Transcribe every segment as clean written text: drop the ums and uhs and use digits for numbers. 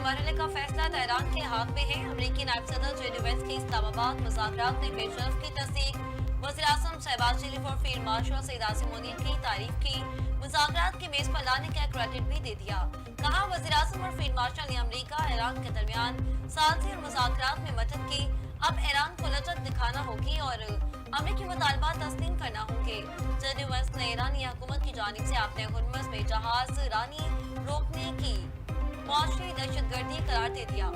मरहले का फैसला तेहरान के हाथ में है। अमरीकी नायब सदर जेडी वेंस की इस्लामाबाद मुज़ाकरात में पेशरफ की तस्दीक। वज़ीर-ए-आज़म शहबाज शरीफ और फील्ड मार्शल सईद आसिम मुनीर की तारीफ की। मुज़ाकरात की मेज पर लाने का क्रेडिट भी दे दिया। कहा वज़ीर-ए-आज़म और फील्ड मार्शल ने अमरीका ईरान के दरमियान सालसी और मुज़ाकरात में मदद की। अब ईरान को लचक दिखाना होगी और अमरीकी मुतालबात तस्लीम करना होंगे। जेडी वेंस ने ईरानी हुकूमत की जानिब से अपने हुर्मस में जहाज रानी रोकने की मुआशरी दहशतगर्दी करार दे दिया।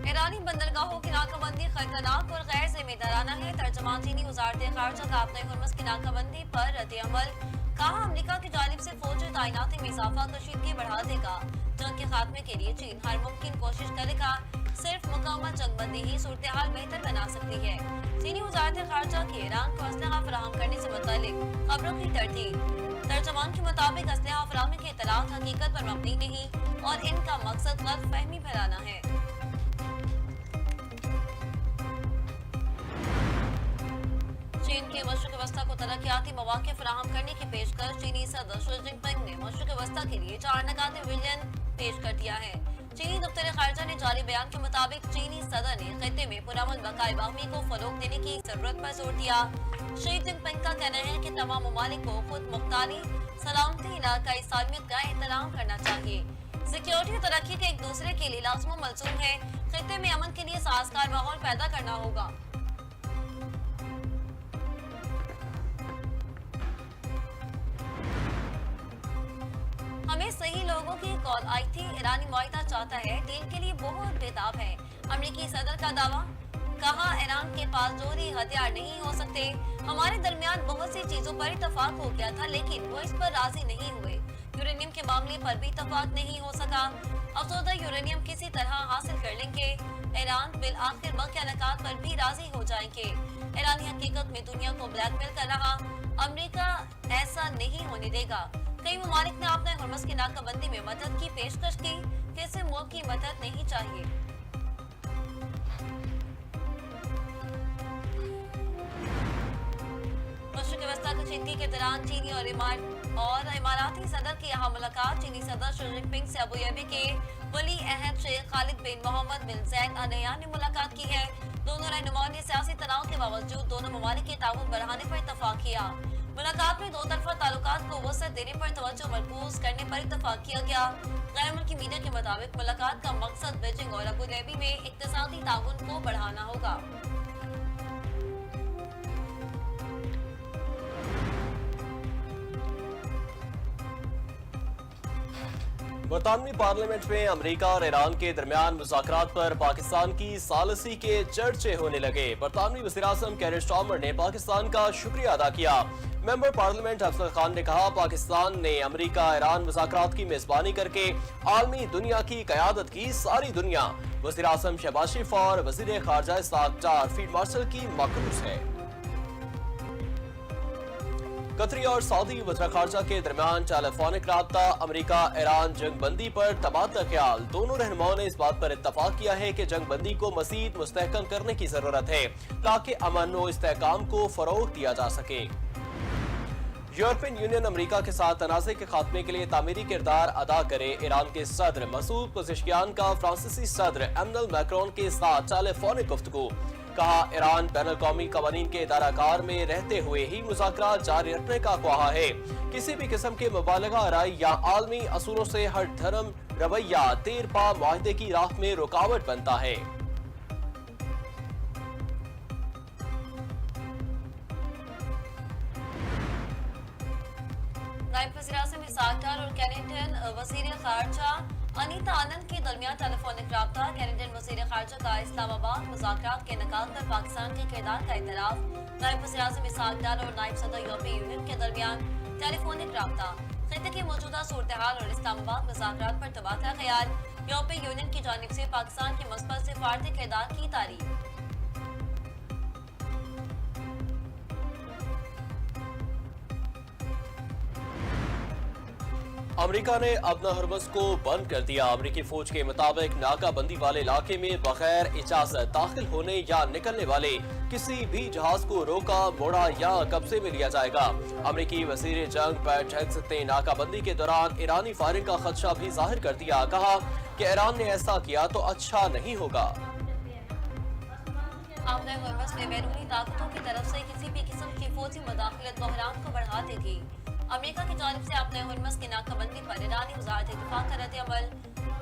ईरानी बंदरगाहों की नाकाबंदी खतरनाक और गैर जिम्मेदाराना है। तर्जमान चीनी वज़ारत खारजा का अपने हुर्मस की नाकाबंदी पर रद्द-ए-अमल। कहा अमरीका की जानिब से फौजी तैनाती में इजाफा कशीदगी बढ़ा देगा। जंग के खात्मे के लिए चीन हर मुमकिन कोशिश करेगा। सिर्फ मुकम्मल जंगबंदी ही सूरत हाल बेहतर बना सकती है। चीनी वज़ारत खारजा की ईरान को असलहा फराहम करने से मुताल्लिक खबरों की तरतीब। तर्जमान के मुताबिक असलहा फराहमी के इत्तलात हकीकत पर मबनी नहीं और इनका मकसद गलत फहमी फैलाना है। चीन के मशरक़ वस्ता को तरक्याती मौक़े फराहम करने की पेशकश। चीनी सदर शी जिनपिंग ने मशरक़ वस्ता के लिए 4 नकाते विजन पेश कर दिया है। चीनी दफ्तर खारजा ने जारी बयान के मुताबिक चीनी सदर ने खित्ते में पुरअमन बकाए बाहमी को फरोग देने की जरूरत पर जोर दिया। शी जिनपिंग का कहना है कि तमाम ममालिक को खुद मुख्तारी सलामती इलाकाई सालमियत का एहतराम करना चाहिए। सिक्योरिटी और तरक्की के एक दूसरे के लिए लाज़िम व मलज़ूम है। खित्ते में अमन के लिए साजगार माहौल पैदा करना होगा। हमें सही लोगों की कॉल आई थी। ईरानी मुआहिदा चाहता है, डील के लिए बहुत बेताब है। अमरीकी सदर का दावा। कहा ईरान के पास जोहरी हथियार नहीं हो सकते। हमारे दरमियान बहुत सी चीजों पर इतफाक हो गया था लेकिन वो इस पर राजी नहीं हुए। यूरेनियम के मामले पर भी इतफाक नहीं हो सका। अफसोदा यूरेनियम किसी तरह हासिल कर लेंगे। ईरान बिल आखिर मकयानकात पर भी राजी हो जाएंगे। ईरानी हकीकत में दुनिया को ब्लैकमेल कर रहा। अमरीका ऐसा नहीं होने देगा। कई ममालिक ने अपने हुर्मस की नाकाबंदी में मदद की पेशकश की। किसी मुल्क की मदद नहीं चाहिए। मशरिक़ वस्ता कशीदगी के दौरान चीनी और इमाराती सदर की यहाँ मुलाकात। चीनी सदर शी जिनपिंग से अबू धाबी के वली अहद शेख खालिद बिन मोहम्मद बिन ज़ैद अल नहयान ने मुलाकात की है। दोनों रहनुमाओं ने सियासी तनाव के बावजूद दोनों ममालिक के ताउन बढ़ाने पर इत्तफाक किया। मुलाकात में दो तरफा ताल्लुकात को वसअत देने पर तवज्जो मरकूज करने पर इत्तफाक किया गया। गैर मुल्की मीडिया के मुताबिक मुलाकात का मकसद बीजिंग और अबू धाबी में इक्तिसादी ताउन को बढ़ाना होगा। बरतानवी पार्लियामेंट में अमेरिका और ईरान के दरमियान मुज़ाकरात पर पाकिस्तान की सालसी के चर्चे होने लगे। बरतानवी वज़ीर-ए-आज़म केयर स्टार्मर ने पाकिस्तान का शुक्रिया अदा किया। मेंबर पार्लियामेंट अफजल खान ने कहा, पाकिस्तान ने अमेरिका ईरान मुज़ाकरात की मेजबानी करके आलमी दुनिया की क़यादत की। सारी दुनिया वज़ीर-ए-आज़म शहबाज शरीफ और वज़ीर ख़ारजा इसहाक़ डार फील्ड मार्शल की मक़रूज़ है। कतरी और सऊदी वज़ीर ख़ारजा के दरमियान टेलीफोनिक राब्ता। अमेरिका ईरान जंग बंदी पर तबादला ख्याल। दोनों रहनुमाओं ने इस बात पर इत्तफाक किया है कि जंग बंदी को मज़ीद मुस्तहकम करने की जरूरत है ताकि अमन और इस्तेहकाम को फरोग दिया जा सके। यूरोपियन यूनियन अमेरिका के साथ तनाज़े के खात्मे के लिए तामीरी किरदार अदा करे। ईरान के सदर मसूद पेज़ेश्कियान का फ्रांसीसी सदर एमैनुअल मैक्रोन के साथ टेलीफोनिक गुफ्तगू। कहा, ईरान बैनुल कौमी कवानीन के दायराकार में रहते हुए ही मुज़ाकरात जारी रखने का ख्वाह है। किसी भी किस्म के मुबालगा राय या आलमी असूलों से हर धर्म रवैया देर पा मुआहदे की राह में रुकावट बनता है। नायब वज़ीर-ए-आज़म इसहाक़ डार और कैनेडियन वज़ीर ख़ारजा अनीता आनंद के दरमियान टेलीफोनिक राब्ता। कैनेडियन वज़ीर ख़ारजा का इस्लामाबाद मुज़ाकरात के इनेकाद पर पाकिस्तान के किरदार का इतराफ़। नायब वज़ीर-ए-आज़म इसहाक़ डार और नायब सदर यूरोपीय यूनियन के दरमियान टेलीफोनिक राब्ता। खित्ते की मौजूदा सूरत हाल और इस्लामाबाद मुज़ाकरात पर तबादला ख्याल। यूरोपीय यूनियन की जानिब से पाकिस्तान के मुस्बत सिफारती किरदार की तारीफ। अमेरिका ने अपना हरबस को बंद कर दिया। अमेरिकी फौज के मुताबिक नाकाबंदी वाले इलाके में बगैर इजाजत दाखिल होने या निकलने वाले किसी भी जहाज को रोका, मोड़ा या कब्जे में लिया जाएगा। अमेरिकी वजीर जंग पैट हेग्स ने नाकाबंदी के दौरान ईरानी फायरिंग का खदशा भी जाहिर कर दिया। कहा कि ईरान ने ऐसा किया तो अच्छा नहीं होगा। आपने हरबस में बैरूनी ताकतों की तरफ से किसी भी किस्म की फौजी मुदाखलत बहरान को बढ़ा देगी। अमेरिका की जानिब से आपने हरबस की नाकाबंदी पर ईरानी वज़ारत दिफा का रद्द-ए-अमल।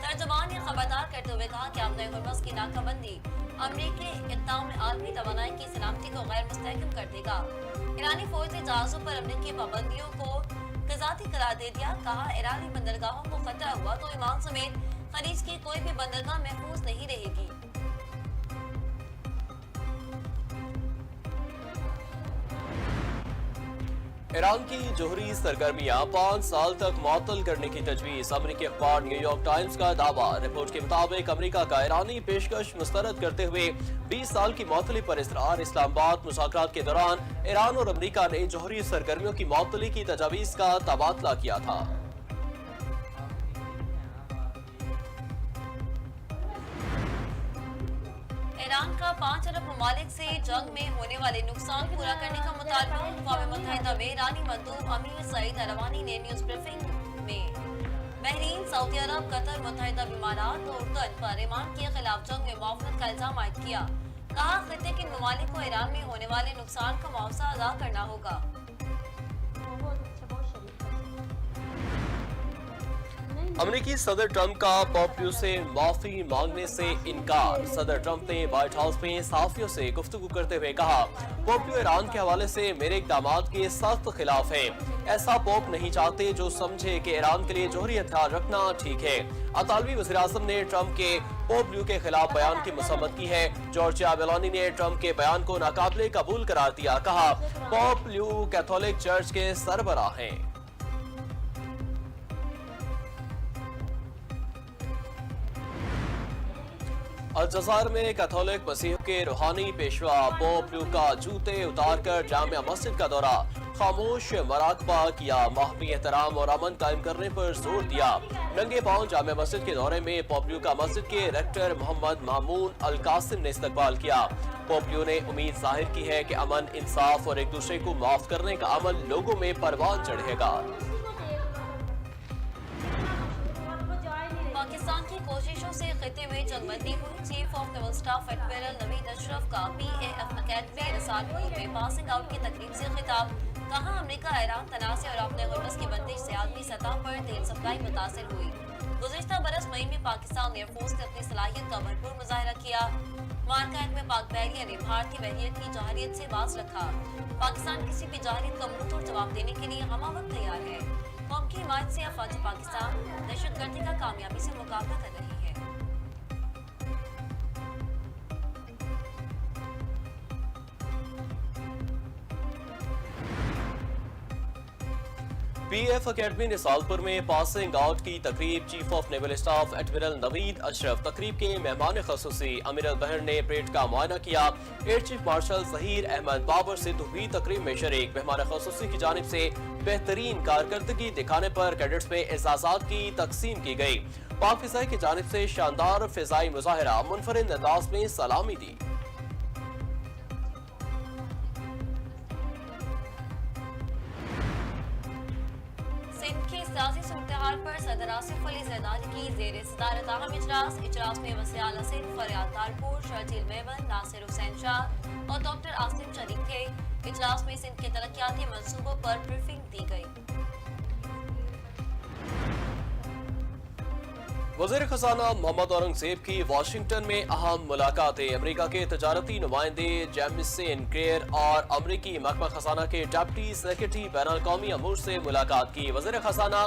तर्जुमान ने खबरदार करते हुए कहा कि आपने हरबस की नाकाबंदी अमेरिकी इक़दाम में आलमी तवानाई की सलामती को गैर मुस्तहकम कर देगा। ईरानी फौज ने जहाज़ों पर अमरीकी पाबंदियों को क़ज़ाती करार दे दिया। कहा ईरानी बंदरगाहों को खतरा हुआ तो ईमान समेत खलीज की कोई भी बंदरगाह महफूज नहीं रहेगी। ईरान की जोहरी सरगर्मियां 5 साल तक मुअत्तल करने की तजवीज़। अमेरिकी अखबार न्यूयॉर्क टाइम्स का दावा। रिपोर्ट के मुताबिक अमेरिका का ईरानी पेशकश मुस्तरद करते हुए 20 साल की मुअत्तली पर इसरार। इस्लामाबाद मुज़ाकरात के दौरान ईरान और अमेरिका ने जोहरी सरगर्मियों की मुअत्तली की तजावीज़ का तबादला किया था। ईरान का 5 अरब ममालिक से जंग में होने वाले नुकसान पूरा करने का मुतालबा। अक़वाम मुत्तहिदा में ईरानी मंदूब अमीर सईद अरवानी ने न्यूज़ ब्रीफिंग में बहरीन, सऊदी अरब, कतर, मुत्तहिदा इमारात और उर्दन पर ईरान के खिलाफ जंग में मुआवनत का इल्जाम आयद किया। कहा खित्ते के ममालिक को ईरान में होने वाले नुकसान का मुआवजा अदा करना होगा। अमेरिकी सदर ट्रंप का पोम्पियो से माफी मांगने से इनकार। सदर ट्रंप ने व्हाइट हाउस में सहाफियों से गुफ्तगू करते हुए कहा, पोम्पियो ईरान के हवाले से मेरे इक़दामात के सख्त खिलाफ है। ऐसा पोप नहीं चाहते जो समझे कि ईरान के लिए जोहरी हथियार रखना ठीक है। अतालवी वज़ीर आज़म ने ट्रंप के पोम्पियो के खिलाफ बयान की मसम्मत की है। जॉर्जिया मेलोनी ने ट्रंप के बयान को नाकाबिले कबूल करार दिया। कहा, पोम्पियो कैथोलिक चर्च के सरबराह हैं। अल्जज़ायर में कैथोलिक मसीह के रूहानी पेशवा पोप ल्यू का जूते उतारकर जामिया मस्जिद का दौरा। खामोश मराकबा किया, माहमी एहतराम और अमन कायम करने पर जोर दिया। नंगे पांव जामिया मस्जिद के दौरे में पोप ल्यू का मस्जिद के रेक्टर मोहम्मद मामून अल कासिम ने इस्तकबाल किया। पोप ल्यू ने उम्मीद जाहिर की है कि अमन, इंसाफ और एक दूसरे को माफ करने का अमल लोगों में परवान चढ़ेगा। पाकिस्तान की कोशिशों से खित्ते में जंगबंदी हुई। Chief of naval staff admiral Naveed Ashraf का PAF अकेडमी रसालपुर में पासिंग आउट की तकरीब से खिताब। कहा, अमेरिका ईरान तनाज़े और अपने गुर्बत की बंदिश से आलमी सतह पर तेल सप्लाई मुतासिर हुई। गुज़िश्ता बरस मई में पाकिस्तान एयरफोर्स ने अपनी सलाहियत का भरपूर मुजाहिरा किया। मार्का में पाक बहरिया ने भारतीय बहरिया की जवाहरियत से बाज रखा। पाकिस्तान किसी भी जवाहरियत का मुंह तोड़ जवाब देने के लिए हमावत तैयार है। कौम की हिमायत से अफवाज पाकिस्तान दहशतगर्दी का कामयाबी से मुकाबला कर रही है। PAF अकेडमी निसालपुर में पासिंग आउट की तकरीब। Chief of naval staff admiral Naveed Ashraf तकरीब के मेहमान खसूसी। अमीरुल बहर ने परेड का मुआयना किया। Air chief marshal Zaheer Ahmed Babar सिद्ध हुई तकरीब में शरीक। मेहमान खसूसी की जानिब से बेहतरीन कारकर्दगी दिखाने पर कैडेट्स में एजाज़ात की तकसीम की गई। पाक फिज़ाई की जानिब से शानदार फिज़ाई मुजाहिरा, मुनफरिद अंदाज में सलामी दी। सियासी सूरत-ए-हाल पर सदर आसिफ अली ज़रदारी की ज़ेर सदारत अहम इजलास में वज़ीर आला सिंध फरियाद तारपुर, शर्जील मेमन, नासिर हुसैन शाह और डॉक्टर आसिम शरीफ थे। इजलास में सिंध के तरक्याती मंसूबों पर ब्रीफिंग दी गई। वज़ीर खजाना मोहम्मद औरंगज़ेब की वाशिंगटन में अहम मुलाकातें। अमेरिका के तजारती नुमाइंदे जेमिसन ग्रेयर और अमेरिकी महकमा खजाना के डिप्टी सेक्रेटरी बैनुल-अक़वामी अमूर से मुलाकात की। वज़ीर खजाना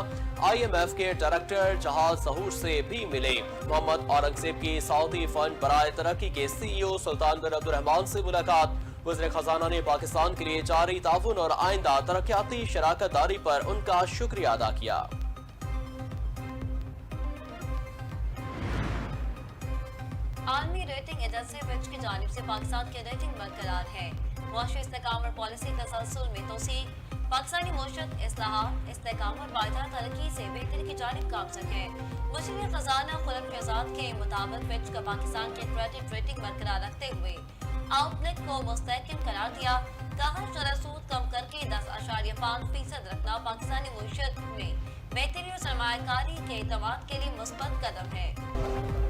IMF के डायरेक्टर जहाज सहूर से भी मिले। मोहम्मद औरंगज़ेब की सऊदी फंड बराए तरक्की के CEO सुल्तान बिन अब्दुर्रहमान से मुलाकात। वज़ीर खजाना ने पाकिस्तान के लिए जारी ताउन और आइंदा तरक्याती शराकत दारी पर उनका शुक्रिया अदा किया। आलमी रेटिंग एजेंसी फिच की जानिब से पाकिस्तान की रेटिंग बरकरार है। मुआशी इस्तेहकाम और पॉलिसी तसलसल में तोसी। पाकिस्तानी मुआशरत इस्लाहात, इस्तेहकाम और वायदा तरक्की से बेहतरी की जानिब गामजन है। वज़ीर खजाना खुर्रम शहजाद के मुताबिक फिच का पाकिस्तान के क्रेडिट रेटिंग बरकरार रखते हुए आउटलुक को मुस्तहकम करार दिया। कहा शरह सूद कम करके 10.5% रखना पाकिस्तानी मुआशरत में बेहतरी और सरमायाकारी के एतमाद के लिए मुस्बत कदम है।